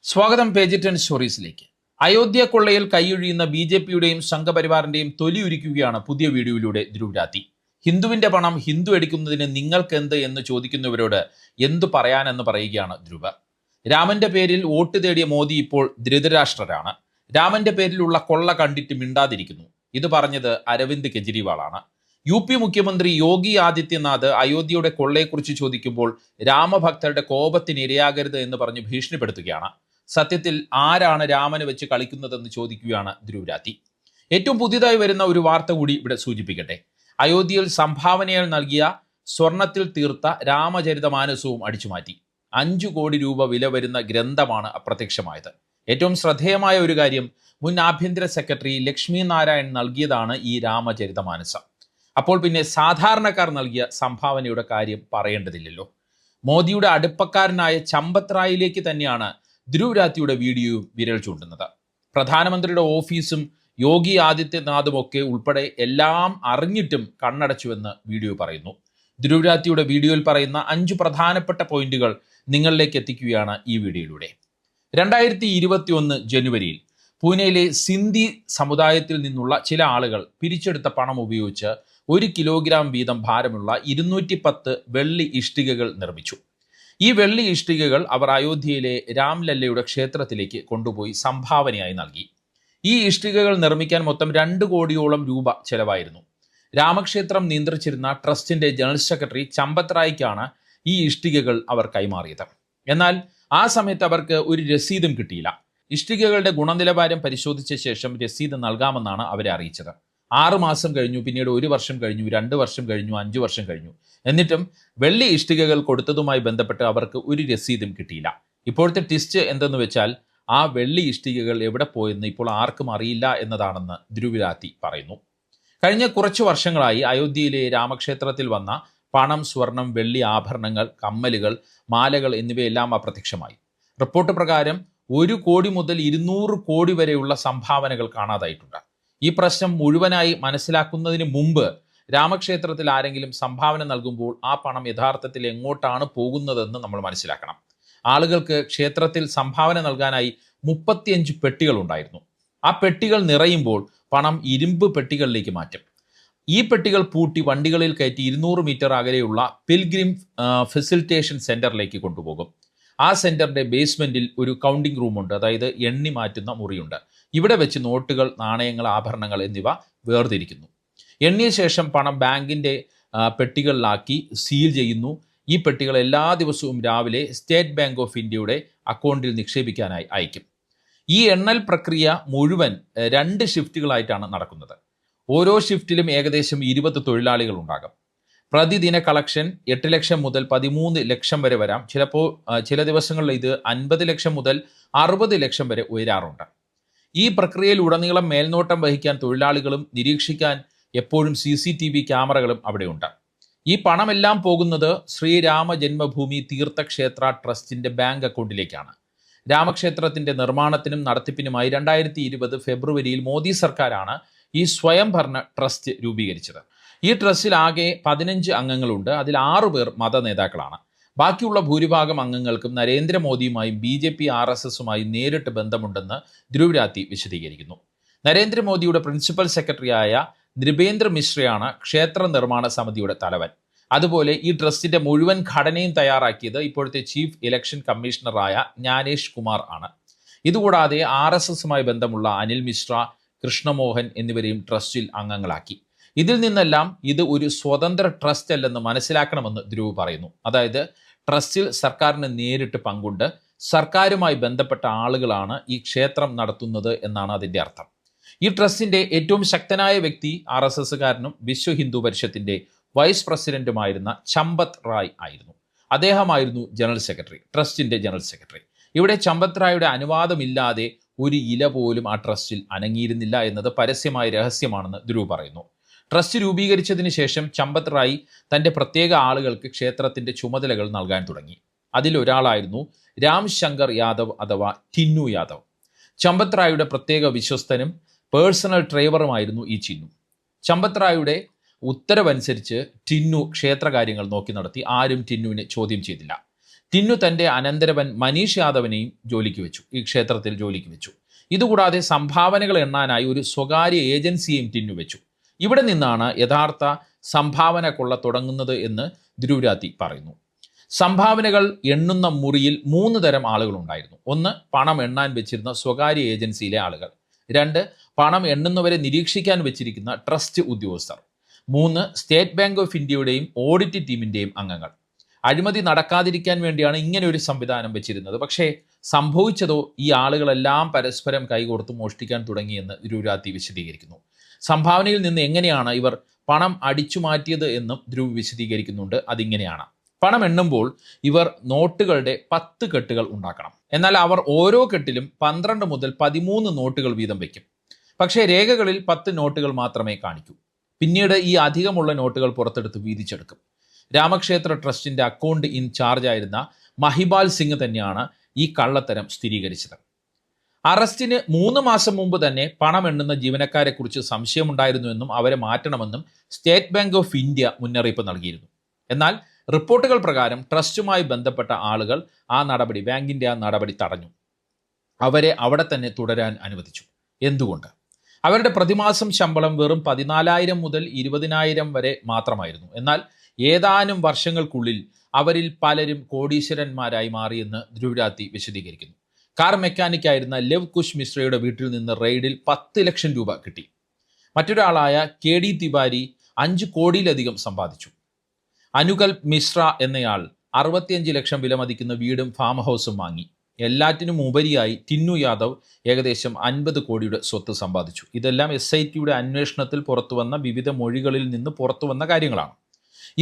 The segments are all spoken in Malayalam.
സ്വാഗതം പേജ് 10 സ്റ്റോറീസിലേക്ക്. അയോധ്യ കൊള്ളയിൽ കൈയൊഴിയുന്ന ബി.ജെ.പിയുടെയും സംഘപരിവാറിന്റെയും തൊലിയുരിക്കുകയാണ് പുതിയ വീഡിയോയിലൂടെ ധ്രുവ് രാത്തി. ഹിന്ദുവിന്റെ പണം ഹിന്ദു എടുക്കുന്നതിന് നിങ്ങൾക്കെന്ത് എന്ന് ചോദിക്കുന്നവരോട് എന്തു പറയാനെന്ന് പറയുകയാണ് ധ്രുവ്. രാമന്റെ പേരിൽ വോട്ട് തേടിയ മോദി ഇപ്പോൾ ധൃതരാഷ്ട്രരാണ്. രാമന്റെ പേരിലുള്ള കൊള്ള കണ്ടിട്ട് മിണ്ടാതിരിക്കുന്നു. ഇത് പറഞ്ഞത് അരവിന്ദ് കെജ്രിവാളാണ്. യു.പി. മുഖ്യമന്ത്രി യോഗി ആദിത്യനാഥ് അയോധ്യയുടെ കൊള്ളയെക്കുറിച്ച് ചോദിക്കുമ്പോൾ രാമഭക്തരുടെ കോപത്തിന് ഇരയാകരുത് എന്ന് പറഞ്ഞ് ഭീഷണിപ്പെടുത്തുകയാണ്. സത്യത്തിൽ ആരാണ് രാമന് വെച്ച് കളിക്കുന്നതെന്ന് ചോദിക്കുകയാണ് ധ്രുവ് രാത്തി. ഏറ്റവും പുതിയതായി വരുന്ന ഒരു വാർത്ത കൂടി ഇവിടെ സൂചിപ്പിക്കട്ടെ. അയോധ്യയിൽ സംഭാവനയാൽ നൽകിയ സ്വർണത്തിൽ തീർത്ത രാമചരിതമാനസവും അടിച്ചുമാറ്റി. 5 കോടി രൂപ വില വരുന്ന ഗ്രന്ഥമാണ് അപ്രത്യക്ഷമായത്. ഏറ്റവും ശ്രദ്ധേയമായ ഒരു കാര്യം, മുൻ ആഭ്യന്തര സെക്രട്ടറി ലക്ഷ്മി നാരായൺ നൽകിയതാണ് ഈ രാമചരിതമാനസം. അപ്പോൾ പിന്നെ സാധാരണക്കാർ നൽകിയ സംഭാവനയുടെ കാര്യം പറയേണ്ടതില്ലല്ലോ. മോദിയുടെ അടുപ്പക്കാരനായ ചമ്പത് റായിലേക്ക് തന്നെയാണ് ധ്രുവ് രാത്തിയുടെ വീഡിയോയും വിരൽ ചൂണ്ടുന്നത്. പ്രധാനമന്ത്രിയുടെ ഓഫീസും യോഗി ആദിത്യനാഥും ഒക്കെ ഉൾപ്പെടെ എല്ലാം അറിഞ്ഞിട്ടും കണ്ണടച്ചുവെന്ന് വീഡിയോ പറയുന്നു. ധ്രുവ് രാത്തിയുടെ വീഡിയോയിൽ പറയുന്ന 5 പ്രധാനപ്പെട്ട പോയിന്റുകൾ നിങ്ങളിലേക്ക് എത്തിക്കുകയാണ് ഈ വീഡിയോയിലൂടെ. 2021 ജനുവരിയിൽ പൂനെയിലെ സിന്ധി സമുദായത്തിൽ നിന്നുള്ള ചില ആളുകൾ പിരിച്ചെടുത്ത പണം ഉപയോഗിച്ച് 1 കിലോഗ്രാം വീതം ഭാരമുള്ള 210 വെള്ളി ഇഷ്ടികകൾ നിർമ്മിച്ചു. ഈ വെള്ളി ഇഷ്ടികകൾ അവർ അയോധ്യയിലെ രാംലല്ലയുടെ ക്ഷേത്രത്തിലേക്ക് കൊണ്ടുപോയി സംഭാവനയായി നൽകി. ഈ ഇഷ്ടികകൾ നിർമ്മിക്കാൻ മൊത്തം 2 കോടിയോളം രൂപ ചെലവായിരുന്നു. രാമക്ഷേത്രം നിയന്ത്രിച്ചിരുന്ന ട്രസ്റ്റിന്റെ ജനറൽ സെക്രട്ടറി ചമ്പത് റായിക്കാണ് ഈ ഇഷ്ടികകൾ അവർ കൈമാറിയത്. എന്നാൽ ആ സമയത്ത് അവർക്ക് ഒരു രസീതും കിട്ടിയില്ല. ഇഷ്ടികകളുടെ ഗുണനിലവാരം പരിശോധിച്ച ശേഷം രസീത് നൽകാമെന്നാണ് അവരെ അറിയിച്ചത്. 6 മാസം കഴിഞ്ഞു, പിന്നീട് 1 വർഷം കഴിഞ്ഞു, 2 വർഷം കഴിഞ്ഞു, 5 വർഷം കഴിഞ്ഞു. എന്നിട്ടും വെള്ളി ഇഷ്ടികകൾ കൊടുത്തതുമായി ബന്ധപ്പെട്ട് അവർക്ക് ഒരു രസീതും കിട്ടിയില്ല. ഇപ്പോഴത്തെ ട്വിസ്റ്റ് എന്തെന്ന് വെച്ചാൽ ആ വെള്ളി ഇഷ്ടികകൾ എവിടെ പോയെന്ന് ഇപ്പോൾ ആർക്കും അറിയില്ല എന്നതാണെന്ന് ധ്രുവ് രാത്തി പറയുന്നു. കഴിഞ്ഞ കുറച്ചു വർഷങ്ങളായി അയോധ്യയിലെ രാമക്ഷേത്രത്തിൽ വന്ന പണം, സ്വർണം, വെള്ളി ആഭരണങ്ങൾ, കമ്മലുകൾ, മാലകൾ എന്നിവയെല്ലാം അപ്രത്യക്ഷമായി. റിപ്പോർട്ട് പ്രകാരം 1 കോടി മുതൽ 200 കോടി വരെയുള്ള സംഭാവനകൾ കാണാതായിട്ടുണ്ട്. ഈ പ്രശ്നം മുഴുവനായി മനസ്സിലാക്കുന്നതിന് മുമ്പ് രാമക്ഷേത്രത്തിൽ ആരെങ്കിലും സംഭാവന നൽകുമ്പോൾ ആ പണം യഥാർത്ഥത്തിൽ എങ്ങോട്ടാണ് പോകുന്നതെന്ന് നമ്മൾ മനസ്സിലാക്കണം. ആളുകൾക്ക് ക്ഷേത്രത്തിൽ സംഭാവന നൽകാനായി 35 പെട്ടികൾ ഉണ്ടായിരുന്നു. ആ പെട്ടികൾ നിറയുമ്പോൾ പണം ഇരുമ്പ് പെട്ടികളിലേക്ക് മാറ്റും. ഈ പെട്ടികൾ പൂട്ടി വണ്ടികളിൽ കയറ്റി 200 മീറ്റർ അകലെയുള്ള പിൽഗ്രിം ഫെസിലിറ്റേഷൻ സെന്ററിലേക്ക് കൊണ്ടുപോകും. ആ സെന്ററിന്റെ ബേസ്മെന്റിൽ ഒരു കൗണ്ടിംഗ് റൂമുണ്ട്, അതായത് എണ്ണി മാറ്റുന്ന മുറിയുണ്ട്. ഇവിടെ വെച്ച് നോട്ടുകൾ, നാണയങ്ങൾ, ആഭരണങ്ങൾ എന്നിവ വേർതിരിക്കുന്നു. എണ്ണിയ ശേഷം പണം ബാങ്കിന്റെ പെട്ടികളിലാക്കി സീൽ ചെയ്യുന്നു. ഈ പെട്ടികൾ എല്ലാ ദിവസവും രാവിലെ സ്റ്റേറ്റ് ബാങ്ക് ഓഫ് ഇന്ത്യയുടെ അക്കൗണ്ടിൽ നിക്ഷേപിക്കാനായി അയക്കും. ഈ എണ്ണൽ പ്രക്രിയ മുഴുവൻ 2 ഷിഫ്റ്റുകളായിട്ടാണ് നടക്കുന്നത്. ഓരോ ഷിഫ്റ്റിലും ഏകദേശം 20 തൊഴിലാളികൾ ഉണ്ടാകും. പ്രതിദിന കളക്ഷൻ 8 ലക്ഷം മുതൽ 13 ലക്ഷം വരെ വരാം. ചില ദിവസങ്ങളിൽ ഇത് 50 ലക്ഷം മുതൽ 60 ലക്ഷം വരെ ഉയരാറുണ്ട്. ഈ പ്രക്രിയയിൽ ഉടനീളം മേൽനോട്ടം വഹിക്കാൻ തൊഴിലാളികളും നിരീക്ഷിക്കാൻ എപ്പോഴും CCTV ക്യാമറകളും അവിടെയുണ്ട്. ഈ പണമെല്ലാം പോകുന്നത് ശ്രീരാമ ജന്മഭൂമി തീർത്ഥക്ഷേത്ര ട്രസ്റ്റിന്റെ ബാങ്ക് അക്കൗണ്ടിലേക്കാണ്. രാമക്ഷേത്രത്തിന്റെ നിർമ്മാണത്തിനും നടത്തിപ്പിനുമായി 2020 ഫെബ്രുവരിയിൽ മോദി സർക്കാരാണ് ഈ സ്വയംഭരണ ട്രസ്റ്റ് രൂപീകരിച്ചത്. ഈ ട്രസ്റ്റിൽ ആകെ 15 അംഗങ്ങളുണ്ട്. അതിൽ 6 പേർ മത നേതാക്കളാണ്. ബാക്കിയുള്ള ഭൂരിഭാഗം അംഗങ്ങൾക്കും നരേന്ദ്രമോദിയുമായും BJP RSSുമായും നേരിട്ട് ബന്ധമുണ്ടെന്ന് ധ്രുവ് രാത്തി വിശദീകരിക്കുന്നു. നരേന്ദ്രമോദിയുടെ പ്രിൻസിപ്പൽ സെക്രട്ടറിയായ നൃപേന്ദ്ര മിശ്രയാണ് ക്ഷേത്ര നിർമ്മാണ സമിതിയുടെ തലവൻ. അതുപോലെ ഈ ട്രസ്റ്റിന്റെ മുഴുവൻ ഘടനയും തയ്യാറാക്കിയത് ഇപ്പോഴത്തെ ചീഫ് ഇലക്ഷൻ കമ്മീഷണറായ ജ്ഞാനേഷ് കുമാർ ആണ്. ഇതുകൂടാതെ RSSുമായി ബന്ധമുള്ള അനിൽ മിശ്ര, കൃഷ്ണമോഹൻ എന്നിവരെയും ട്രസ്റ്റിൽ അംഗങ്ങളാക്കി. ഇതിൽ നിന്നെല്ലാം ഇത് ഒരു സ്വതന്ത്ര ട്രസ്റ്റ് അല്ലെന്ന് മനസ്സിലാക്കണമെന്ന് ധ്രുവ് പറയുന്നു. അതായത് ട്രസ്റ്റിൽ സർക്കാരിന് നേരിട്ട് പങ്കുണ്ട്. സർക്കാരുമായി ബന്ധപ്പെട്ട ആളുകളാണ് ഈ ക്ഷേത്രം നടത്തുന്നത് എന്നാണ് അതിൻ്റെ അർത്ഥം. ഈ ട്രസ്റ്റിന്റെ ഏറ്റവും ശക്തനായ വ്യക്തി RSSകാരനും വിശ്വ ഹിന്ദു പരിഷത്തിന്റെ വൈസ് പ്രസിഡന്റുമായിരുന്ന ചമ്പത് റായ് ആയിരുന്നു. അദ്ദേഹമായിരുന്നു ജനറൽ സെക്രട്ടറി, ട്രസ്റ്റിന്റെ ജനറൽ സെക്രട്ടറി. ഇവിടെ ചമ്പത് റായുടെ അനുവാദമില്ലാതെ ഒരു ഇല പോലും ആ ട്രസ്റ്റിൽ അനങ്ങിയിരുന്നില്ല എന്നത് പരസ്യമായ രഹസ്യമാണെന്ന് ധ്രുവ് പറയുന്നു. ട്രസ്റ്റ് രൂപീകരിച്ചതിന് ശേഷം ചമ്പത് റായ് തൻ്റെ പ്രത്യേക ആളുകൾക്ക് ക്ഷേത്രത്തിന്റെ ചുമതലകൾ നൽകാൻ തുടങ്ങി. അതിലൊരാളായിരുന്നു രാം ശങ്കർ യാദവ് അഥവാ ടിന്നു യാദവ്. ചമ്പത് റായുടെ പ്രത്യേക വിശ്വസ്തനും പേഴ്സണൽ ഡ്രൈവറുമായിരുന്നു ഈ ചിന്നു. ചമ്പത് റായുടെ ഉത്തരവനുസരിച്ച് ടിന്നു ക്ഷേത്രകാര്യങ്ങൾ നോക്കി നടത്തി. ആരും ടിന്നുവിനെ ചോദ്യം ചെയ്തില്ല. ടിന്നു തൻ്റെ അനന്തരവൻ മനീഷ് യാദവിനെയും ജോലിക്ക് വെച്ചു, ഈ ക്ഷേത്രത്തിൽ ജോലിക്ക് വെച്ചു. ഇതുകൂടാതെ സംഭാവനകൾ എണ്ണാനായി ഒരു സ്വകാര്യ ഏജൻസിയും ടിന്നു വെച്ചു. ഇവിടെ നിന്നാണ് യഥാർത്ഥ സംഭാവന കൊള്ള തുടങ്ങുന്നത് എന്ന് ധ്രുവ് രാത്തി പറയുന്നു. സംഭാവനകൾ എണ്ണുന്ന മുറിയിൽ 3 തരം ആളുകളുണ്ടായിരുന്നു. 1, പണം എണ്ണാൻ വെച്ചിരുന്ന സ്വകാര്യ ഏജൻസിയിലെ ആളുകൾ. 2, പണം എണ്ണുന്നവരെ നിരീക്ഷിക്കാൻ വെച്ചിരിക്കുന്ന ട്രസ്റ്റ് ഉദ്യോഗസ്ഥർ. 3, സ്റ്റേറ്റ് ബാങ്ക് ഓഫ് ഇന്ത്യയുടെയും ഓഡിറ്റ് ടീമിൻ്റെയും അംഗങ്ങൾ. അഴിമതി നടക്കാതിരിക്കാൻ വേണ്ടിയാണ് ഇങ്ങനെ ഒരു സംവിധാനം വെച്ചിരുന്നത്. പക്ഷേ സംഭവിച്ചതോ ഈ ആളുകളെല്ലാം പരസ്പരം കൈകോർത്ത് മോഷ്ടിക്കാൻ തുടങ്ങിയെന്ന് ധ്രുവ് രാത്തി വിശദീകരിക്കുന്നു. സംഭാവനയിൽ നിന്ന് എങ്ങനെയാണ് ഇവർ പണം അടിച്ചു മാറ്റിയത് എന്നും ധ്രുവ് വിശദീകരിക്കുന്നുണ്ട്. അതിങ്ങനെയാണ്: പണം എണ്ണുമ്പോൾ ഇവർ നോട്ടുകളുടെ 10 കെട്ടുകൾ ഉണ്ടാക്കണം. എന്നാൽ അവർ ഓരോ കെട്ടിലും 12 മുതൽ 13 നോട്ടുകൾ വീതം വയ്ക്കും. പക്ഷേ രേഖകളിൽ 10 നോട്ടുകൾ മാത്രമേ കാണിക്കൂ. പിന്നീട് ഈ അധികമുള്ള നോട്ടുകൾ പുറത്തെടുത്ത് വീതിച്ചെടുക്കും. രാമക്ഷേത്ര ട്രസ്റ്റിന്റെ അക്കൗണ്ട് ഇൻചാർജ് ആയിരുന്ന മഹിപാൽ സിംഗ് തന്നെയാണ് ഈ കള്ളത്തരം സ്ഥിരീകരിച്ചത്. അറസ്റ്റിന് 3 മാസം മുമ്പ് തന്നെ പണം എണ്ണുന്ന ജീവനക്കാരെക്കുറിച്ച് സംശയമുണ്ടായിരുന്നുവെന്നും അവരെ മാറ്റണമെന്നും സ്റ്റേറ്റ് ബാങ്ക് ഓഫ് ഇന്ത്യ മുന്നറിയിപ്പ് നൽകിയിരുന്നു. എന്നാൽ റിപ്പോർട്ടുകൾ പ്രകാരം ട്രസ്റ്റുമായി ബന്ധപ്പെട്ട ആളുകൾ ബാങ്കിന്റെ ആ നടപടി തടഞ്ഞു. അവരെ അവിടെ തന്നെ തുടരാൻ അനുവദിച്ചു. എന്തുകൊണ്ട്? അവരുടെ പ്രതിമാസം ശമ്പളം വെറും 14,000 മുതൽ 20,000 വരെ മാത്രമായിരുന്നു. എന്നാൽ ഏതാനും വർഷങ്ങൾക്കുള്ളിൽ അവരിൽ പലരും കോടീശ്വരന്മാരായി മാറിയെന്ന് ധ്രുവ് രാത്തി വിശദീകരിക്കുന്നു. കാർ മെക്കാനിക്കായിരുന്ന ലവ് കുഷ് മിശ്രയുടെ വീട്ടിൽ നിന്ന് റെയ്ഡിൽ 10 ലക്ഷം രൂപ കിട്ടി. മറ്റൊരാളായ KD തിവാരി 5 കോടിയിലധികം സമ്പാദിച്ചു. അനുകൽപ് മിശ്ര എന്നയാൾ 65 ലക്ഷം വിലമതിക്കുന്ന വീടും ഫാം ഹൗസും വാങ്ങി. എല്ലാറ്റിനും ഉപരിയായി ടിന്നു യാദവ് ഏകദേശം 50 കോടിയുടെ സ്വത്ത് സമ്പാദിച്ചു. ഇതെല്ലാം SITയുടെ അന്വേഷണത്തിൽ പുറത്തുവന്ന വിവിധ മൊഴികളിൽ നിന്ന് പുറത്തുവന്ന കാര്യങ്ങളാണ്.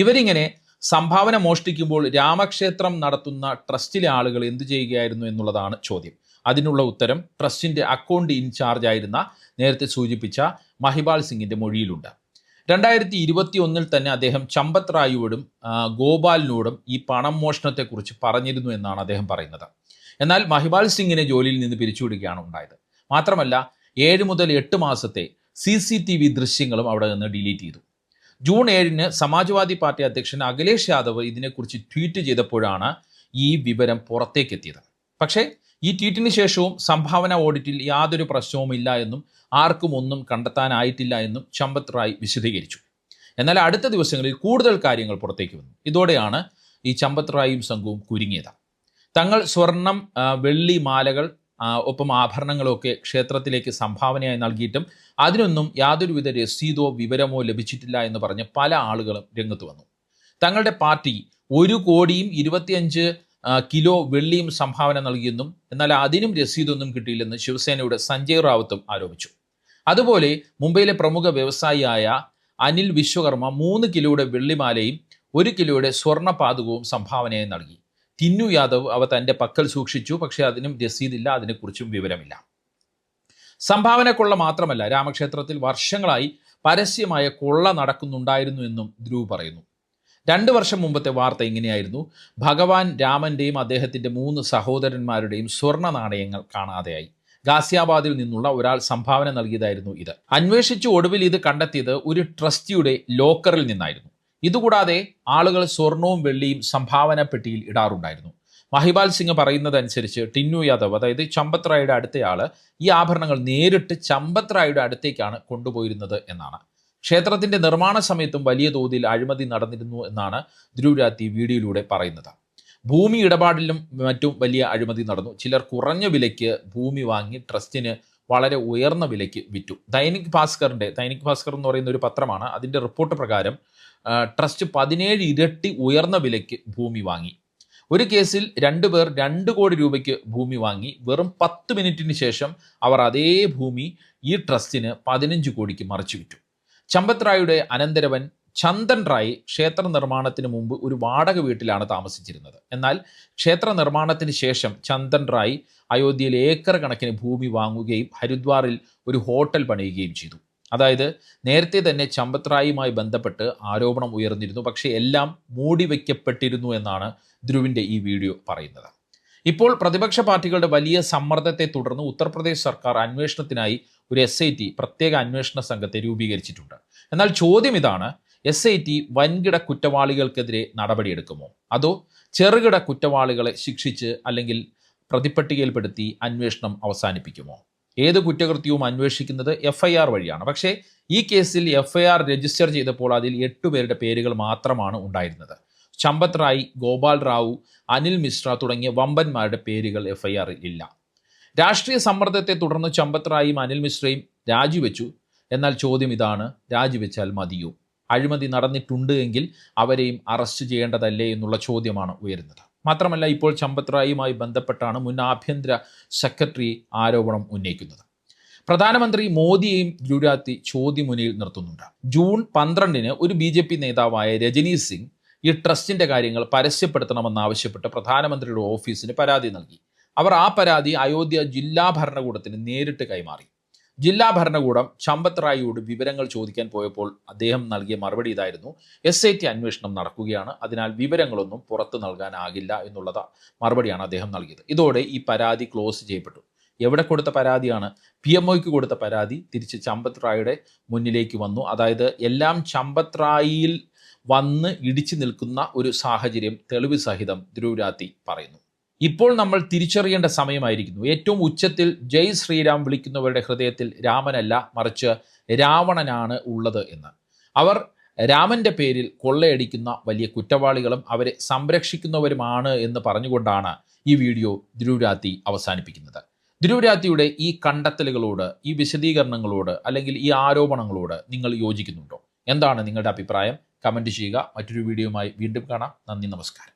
ഇവരിങ്ങനെ സംഭാവന മോഷ്ടിക്കുമ്പോൾ രാമക്ഷേത്രം നടത്തുന്ന ട്രസ്റ്റിലെ ആളുകൾ എന്തു ചെയ്യുകയായിരുന്നു എന്നുള്ളതാണ് ചോദ്യം. അതിനുള്ള ഉത്തരം ട്രസ്റ്റിന്റെ അക്കൗണ്ട് ഇൻചാർജ് ആയിരുന്ന നേരത്തെ സൂചിപ്പിച്ച മഹിപാൽ സിംഗിന്റെ മൊഴിയിലുണ്ട്. 2021 തന്നെ അദ്ദേഹം ചമ്പത് റായിയോടും ഗോപാലിനോടും ഈ പണം മോഷണത്തെക്കുറിച്ച് പറഞ്ഞിരുന്നു എന്നാണ് അദ്ദേഹം പറയുന്നത്. എന്നാൽ മഹിപാൽ സിംഗിനെ ജോലിയിൽ നിന്ന് പിരിച്ചുവിടുകയാണ് ഉണ്ടായത്. മാത്രമല്ല 7 മുതൽ 8 മാസത്തെ CCTV ദൃശ്യങ്ങളും അവിടെ നിന്ന് ഡിലീറ്റ് ചെയ്തു. ജൂൺ 7 സമാജ്വാദി പാർട്ടി അധ്യക്ഷൻ അഖിലേഷ് യാദവ് ഇതിനെക്കുറിച്ച് ട്വീറ്റ് ചെയ്തപ്പോഴാണ് ഈ വിവരം പുറത്തേക്കെത്തിയത്. പക്ഷേ ഈ ട്വീറ്റിന് ശേഷവും സംഭാവന ഓഡിറ്റിൽ യാതൊരു പ്രശ്നവുമില്ല എന്നും ആർക്കും ഒന്നും കണ്ടെത്താനായിട്ടില്ല എന്നും ചമ്പത് റായ് വിശദീകരിച്ചു. എന്നാൽ അടുത്ത ദിവസങ്ങളിൽ കൂടുതൽ കാര്യങ്ങൾ പുറത്തേക്ക് വന്നു. ഇതോടെയാണ് ഈ ചമ്പത് റായും സംഘവും കുരുങ്ങിയത്. തങ്ങൾ സ്വർണം, വെള്ളി മാലകൾ, ഒപ്പം ആഭരണങ്ങളൊക്കെ ക്ഷേത്രത്തിലേക്ക് സംഭാവനയായി നൽകിയിട്ടും അതിനൊന്നും യാതൊരുവിധ രസീതോ വിവരമോ ലഭിച്ചിട്ടില്ല എന്ന് പറഞ്ഞ് പല ആളുകളും രംഗത്ത് വന്നു. തങ്ങളുടെ പാർട്ടി 1 കോടിയും 25 കിലോ വെള്ളിയും സംഭാവന നൽകിയെന്നും എന്നാൽ അതിനും രസീതൊന്നും കിട്ടിയില്ലെന്ന് ശിവസേനയുടെ സഞ്ജയ് റാവത്തും ആരോപിച്ചു. അതുപോലെ മുംബൈയിലെ പ്രമുഖ വ്യവസായിയായ അനിൽ വിശ്വകർമ്മ 3 കിലോയുടെ വെള്ളിമാലയും 1 കിലോയുടെ സ്വർണ്ണ പാദകവും സംഭാവനയായി നൽകി. ടിന്നു യാദവ് അവ തൻ്റെ പക്കൽ സൂക്ഷിച്ചു. പക്ഷേ അതിനും രസീതില്ല, അതിനെക്കുറിച്ചും വിവരമില്ല. സംഭാവന കൊള്ള മാത്രമല്ല, രാമക്ഷേത്രത്തിൽ വർഷങ്ങളായി പരസ്യമായ കൊള്ള നടക്കുന്നുണ്ടായിരുന്നു എന്നും ധ്രുവ് പറയുന്നു. 2 വർഷം മുമ്പത്തെ വാർത്ത ഇങ്ങനെയായിരുന്നു: ഭഗവാൻ രാമന്റെയും അദ്ദേഹത്തിന്റെ 3 സഹോദരന്മാരുടെയും സ്വർണ്ണ നാണയങ്ങൾ കാണാതെയായി. ഗാസിയാബാദിൽ നിന്നുള്ള ഒരാൾ സംഭാവന നൽകിയതായിരുന്നു ഇത്. അന്വേഷിച്ച് ഒടുവിൽ ഇത് കണ്ടെത്തിയത് ഒരു ട്രസ്റ്റിയുടെ ലോക്കറിൽ നിന്നായിരുന്നു. ഇതുകൂടാതെ ആളുകൾ സ്വർണവും വെള്ളിയും സംഭാവന പെട്ടിയിൽ ഇടാറുണ്ടായിരുന്നു. മഹിപാൽ സിംഗ് പറയുന്നതനുസരിച്ച് ടിന്നു യാദവ്, അതായത് ചമ്പത് റായുടെ അടുത്തയാൾ, ഈ ആഭരണങ്ങൾ നേരിട്ട് ചമ്പത് റായുടെ അടുത്തേക്കാണ് കൊണ്ടുപോയിരുന്നത് എന്നാണ്. ക്ഷേത്രത്തിന്റെ നിർമ്മാണ സമയത്തും വലിയ തോതിൽ അഴിമതി നടന്നിരുന്നു എന്നാണ് ധ്രുവ് രാത്തി വീഡിയോയിലൂടെ പറയുന്നത്. ഭൂമി ഇടപാടിലും മറ്റും വലിയ അഴിമതി നടന്നു. ചിലർ കുറഞ്ഞ വിലയ്ക്ക് ഭൂമി വാങ്ങി ട്രസ്റ്റിന് വളരെ ഉയർന്ന വിലയ്ക്ക് വിറ്റു. ദൈനിക് ഭാസ്കർ എന്ന് പറയുന്ന ഒരു പത്രമാണ്. അതിൻ്റെ റിപ്പോർട്ട് പ്രകാരം ട്രസ്റ്റ് 17 ഇരട്ടി ഉയർന്ന വിലയ്ക്ക് ഭൂമി വാങ്ങി. ഒരു കേസിൽ 2 പേർ 2 കോടി രൂപയ്ക്ക് ഭൂമി വാങ്ങി. വെറും 10 മിനിറ്റിന് ശേഷം അവർ അതേ ഭൂമി ഈ ട്രസ്റ്റിന് 15 കോടിക്ക് മറിച്ചു വിറ്റു. ചമ്പത് റായുടെ അനന്തരവൻ ചന്ദൻ റായ് ക്ഷേത്ര നിർമ്മാണത്തിന് മുമ്പ് ഒരു വാടക വീട്ടിലാണ് താമസിച്ചിരുന്നത്. എന്നാൽ ക്ഷേത്ര നിർമ്മാണത്തിന് ശേഷം ചന്ദൻ റായ് അയോധ്യയിൽ ഏക്കർ കണക്കിന് ഭൂമി വാങ്ങുകയും ഹരിദ്വാറിൽ ഒരു ഹോട്ടൽ പണിയുകയും ചെയ്തു. അതായത് നേരത്തെ തന്നെ ചമ്പത് റായുമായി ബന്ധപ്പെട്ട് ആരോപണം ഉയർന്നിരുന്നു. പക്ഷേ എല്ലാം മൂടിവെക്കപ്പെട്ടിരുന്നു എന്നാണ് ധ്രുവിൻ്റെ ഈ വീഡിയോ പറയുന്നത്. ഇപ്പോൾ പ്രതിപക്ഷ പാർട്ടികളുടെ വലിയ സമ്മർദ്ദത്തെ തുടർന്ന് ഉത്തർപ്രദേശ് സർക്കാർ അന്വേഷണത്തിനായി ഒരു SIT പ്രത്യേക അന്വേഷണ സംഘത്തെ രൂപീകരിച്ചിട്ടുണ്ട്. എന്നാൽ ചോദ്യം ഇതാണ്: SIT വൻകിട കുറ്റവാളികൾക്കെതിരെ നടപടിയെടുക്കുമോ, അതോ ചെറുകിട കുറ്റവാളികളെ ശിക്ഷിച്ച് അല്ലെങ്കിൽ പ്രതിപ്പട്ടികയിൽപ്പെടുത്തി അന്വേഷണം അവസാനിപ്പിക്കുമോ? ഏത് കുറ്റകൃത്യവും അന്വേഷിക്കുന്നത് FIR വഴിയാണ്. പക്ഷേ ഈ കേസിൽ FIR രജിസ്റ്റർ ചെയ്തപ്പോൾ അതിൽ 8 പേരുടെ പേരുകൾ മാത്രമാണ് ഉണ്ടായിരുന്നത്. ചമ്പത് റായ്, ഗോപാൽ റാവു, അനിൽ മിശ്ര തുടങ്ങിയ വമ്പന്മാരുടെ പേരുകൾ FIR ഇല്ല. രാഷ്ട്രീയ സമ്മർദ്ദത്തെ തുടർന്ന് ചമ്പത് റായും അനിൽ മിശ്രയും രാജിവെച്ചു. എന്നാൽ ചോദ്യം ഇതാണ്, രാജിവെച്ചാൽ മതിയോ? അഴിമതി നടന്നിട്ടുണ്ട് എങ്കിൽ അവരെയും അറസ്റ്റ് ചെയ്യേണ്ടതല്ലേ എന്നുള്ള ചോദ്യമാണ് ഉയരുന്നത്. മാത്രമല്ല, ഇപ്പോൾ ചമ്പത് റായുമായി ബന്ധപ്പെട്ടാണ് മുൻ ആഭ്യന്തര സെക്രട്ടറി ആരോപണം ഉന്നയിക്കുന്നത്. പ്രധാനമന്ത്രി മോദിയെയും ഗുജറാത്തി ചോദ്യമുനയിൽ നിർത്തുന്നുണ്ട്. ജൂൺ 12 ഒരു BJP നേതാവായ രജനി സിംഗ് ഈ ട്രസ്റ്റിന്റെ കാര്യങ്ങൾ പരസ്യപ്പെടുത്തണമെന്നാവശ്യപ്പെട്ട് പ്രധാനമന്ത്രിയുടെ ഓഫീസിന് പരാതി നൽകി. അവർ ആ പരാതി അയോധ്യ ജില്ലാ ഭരണകൂടത്തിന് നേരിട്ട് കൈമാറി. ജില്ലാ ഭരണകൂടം ചമ്പത് റായിയോട് വിവരങ്ങൾ ചോദിക്കാൻ പോയപ്പോൾ അദ്ദേഹം നൽകിയ മറുപടി ഇതായിരുന്നു: SIT അന്വേഷണം നടക്കുകയാണ്, അതിനാൽ വിവരങ്ങളൊന്നും പുറത്തു നൽകാനാകില്ല എന്നുള്ളത് മറുപടിയാണ് അദ്ദേഹം നൽകിയത്. ഇതോടെ ഈ പരാതി ക്ലോസ് ചെയ്യപ്പെട്ടു. എവിടെ കൊടുത്ത പരാതിയാണ്? PMOയ്ക്ക് കൊടുത്ത പരാതി തിരിച്ച് ചമ്പത് റായിയുടെ മുന്നിലേക്ക് വന്നു. അതായത് എല്ലാം ചമ്പത് റായിയിൽ വന്ന് ഇടിച്ചു നിൽക്കുന്ന ഒരു സാഹചര്യം തെളിവ് സഹിതം ധ്രുവ് രാത്തി പറയുന്നു. ഇപ്പോൾ നമ്മൾ തിരിച്ചറിയേണ്ട സമയമായിരിക്കുന്നു. ഏറ്റവും ഉച്ചത്തിൽ ജയ് ശ്രീരാം വിളിക്കുന്നവരുടെ ഹൃദയത്തിൽ രാമനല്ല, മറിച്ച് രാവണനാണ് ഉള്ളത് എന്ന്. അവർ രാമന്റെ പേരിൽ കൊള്ളയടിക്കുന്ന വലിയ കുറ്റവാളികളും അവരെ സംരക്ഷിക്കുന്നവരുമാണ് എന്ന് പറഞ്ഞുകൊണ്ടാണ് ഈ വീഡിയോ ധ്രുവ് രാത്തി അവസാനിപ്പിക്കുന്നത്. ധ്രുവ് രാത്തിയുടെ ഈ കണ്ടെത്തലുകളോട്, ഈ വിശദീകരണങ്ങളോട് അല്ലെങ്കിൽ ഈ ആരോപണങ്ങളോട് നിങ്ങൾ യോജിക്കുന്നുണ്ടോ? എന്താണ് നിങ്ങളുടെ അഭിപ്രായം? കമൻറ്റ് ചെയ്യുക. മറ്റൊരു വീഡിയോയുമായി വീണ്ടും കാണാം. നന്ദി, നമസ്കാരം.